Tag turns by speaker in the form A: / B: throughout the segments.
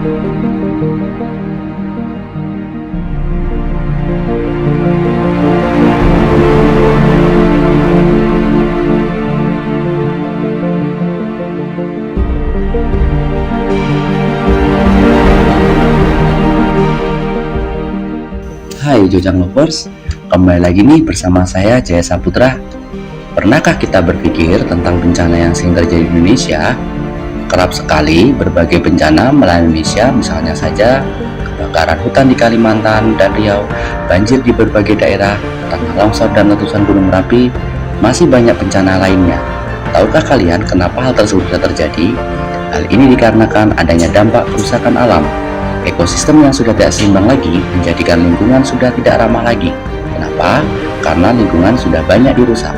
A: Hai Jojang Lovers, kembali lagi nih bersama saya Jaya Saputra. Pernahkah kita berpikir tentang bencana yang sering terjadi di Indonesia? Kerap sekali berbagai bencana melanda Indonesia, misalnya saja kebakaran hutan di Kalimantan dan Riau, banjir di berbagai daerah, tanah longsor dan letusan gunung Merapi, masih banyak bencana lainnya. Tahukah kalian kenapa hal tersebut bisa terjadi? Hal ini dikarenakan adanya dampak kerusakan alam. Ekosistem yang sudah tidak seimbang lagi menjadikan lingkungan sudah tidak ramah lagi. Kenapa? Karena lingkungan sudah banyak dirusak.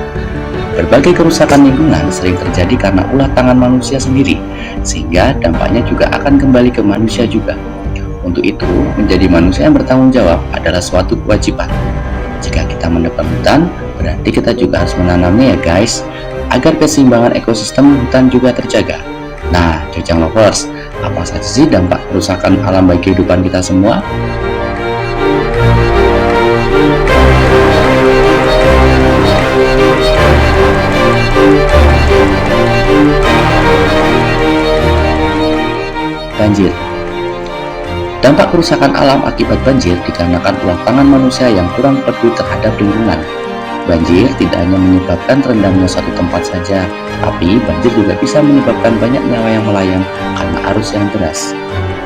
A: Berbagai kerusakan lingkungan sering terjadi karena ulah tangan manusia sendiri, sehingga dampaknya juga akan kembali ke manusia juga. Untuk itu, menjadi manusia yang bertanggung jawab adalah suatu kewajiban. Jika kita menebang hutan, berarti kita juga harus menanamnya ya guys, agar keseimbangan ekosistem hutan juga terjaga. Nah, Jojang Lovers, apa saja sih dampak kerusakan alam bagi kehidupan kita semua? Banjir. Dampak kerusakan alam akibat banjir dikarenakan ulah tangan manusia yang kurang peduli terhadap lingkungan. Banjir tidak hanya menyebabkan terendamnya suatu tempat saja, tapi banjir juga bisa menyebabkan banyak nyawa yang melayang karena arus yang deras.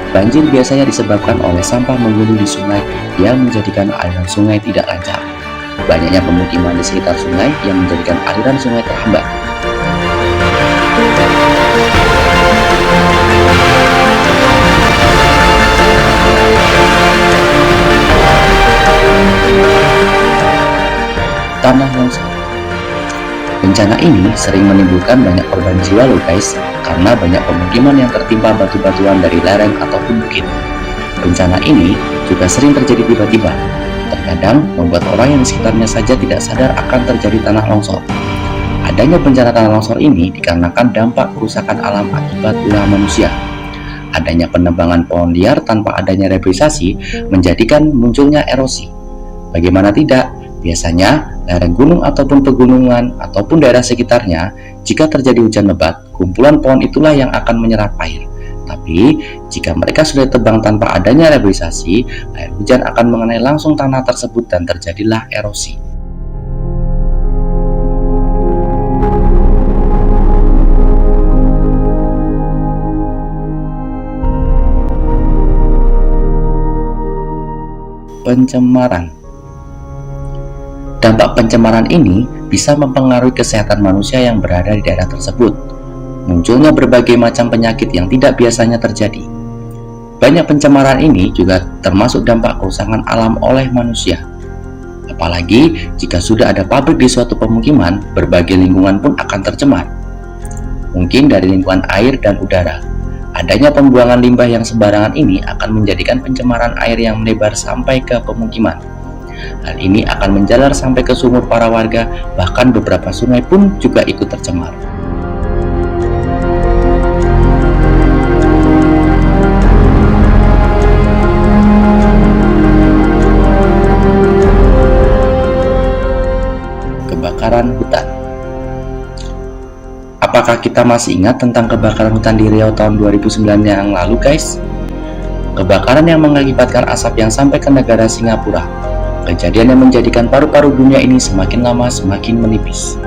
A: Banjir biasanya disebabkan oleh sampah menggunung di sungai yang menjadikan aliran sungai tidak lancar. Banyaknya pemukiman di sekitar sungai yang menjadikan aliran sungai terhambat. Tanah longsor. Bencana ini sering menimbulkan banyak korban jiwa loh guys, karena banyak pemukiman yang tertimpa batu-batuan dari lereng ataupun bukit. Bencana ini juga sering terjadi tiba-tiba, terkadang membuat orang yang di sekitarnya saja tidak sadar akan terjadi tanah longsor. Adanya bencana tanah longsor ini dikarenakan dampak kerusakan alam akibat ulah manusia. Adanya penebangan pohon liar tanpa adanya rehabilitasi menjadikan munculnya erosi. Bagaimana tidak? Biasanya, lereng gunung ataupun pegunungan ataupun daerah sekitarnya, jika terjadi hujan lebat, kumpulan pohon itulah yang akan menyerap air. Tapi, jika mereka sudah ditebang tanpa adanya rehabilitasi, air hujan akan mengenai langsung tanah tersebut dan terjadilah erosi. Pencemaran. Dampak pencemaran ini bisa mempengaruhi kesehatan manusia yang berada di daerah tersebut. Munculnya berbagai macam penyakit yang tidak biasanya terjadi. Banyak pencemaran ini juga termasuk dampak kerusakan alam oleh manusia. Apalagi jika sudah ada pabrik di suatu pemukiman, berbagai lingkungan pun akan tercemar. Mungkin dari lingkungan air dan udara. Adanya pembuangan limbah yang sembarangan ini akan menjadikan pencemaran air yang melebar sampai ke pemukiman. Hal ini akan menjalar sampai ke sumur para warga, bahkan beberapa sungai pun juga ikut tercemar. Kebakaran hutan. Apakah kita masih ingat tentang kebakaran hutan di Riau tahun 2009 yang lalu guys? Kebakaran yang mengakibatkan asap yang sampai ke negara Singapura. Kejadian yang menjadikan paru-paru dunia ini semakin lama semakin menipis.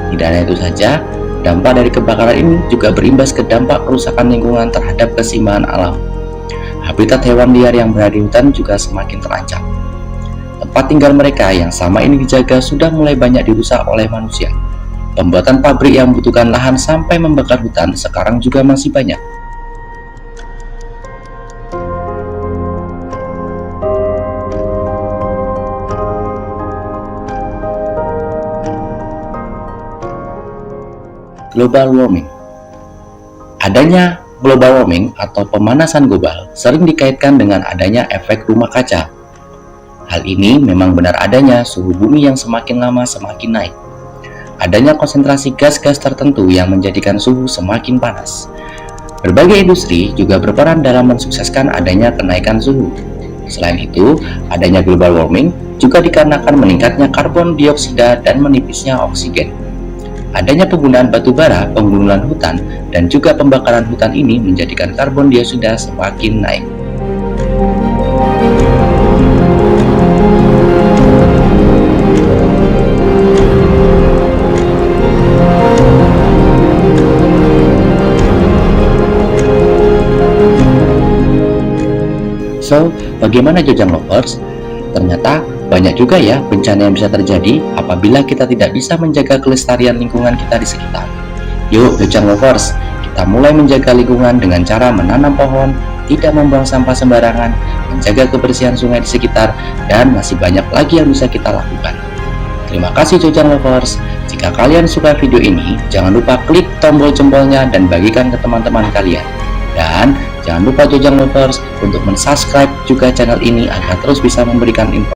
A: Tidak hanya itu saja, dampak dari kebakaran ini juga berimbas ke dampak kerusakan lingkungan terhadap keseimbangan alam. Habitat hewan liar yang berada di hutan juga semakin terancam. Tempat tinggal mereka yang sama ini dijaga sudah mulai banyak dirusak oleh manusia. Pembuatan pabrik yang membutuhkan lahan sampai membakar hutan sekarang juga masih banyak. Global warming. Adanya global warming atau pemanasan global sering dikaitkan dengan adanya efek rumah kaca. Hal ini memang benar adanya suhu bumi yang semakin lama semakin naik. Adanya konsentrasi gas-gas tertentu yang menjadikan suhu semakin panas. Berbagai industri juga berperan dalam mensukseskan adanya kenaikan suhu. Selain itu, adanya global warming juga dikarenakan meningkatnya karbon dioksida dan menipisnya oksigen. Adanya penggunaan batu bara, penggundulan hutan, dan juga pembakaran hutan ini menjadikan karbon dioksida semakin naik. So, bagaimana Jojang Lovers? Ternyata banyak juga ya bencana yang bisa terjadi apabila kita tidak bisa menjaga kelestarian lingkungan kita di sekitar. Yuk Jojang Lovers, kita mulai menjaga lingkungan dengan cara menanam pohon, tidak membuang sampah sembarangan, menjaga kebersihan sungai di sekitar, dan masih banyak lagi yang bisa kita lakukan. Terima kasih Jojang Lovers. Jika kalian suka video ini, jangan lupa klik tombol jempolnya dan bagikan ke teman-teman kalian. Dan jangan lupa Jojang Lovers untuk mensubscribe juga channel ini agar terus bisa memberikan informasi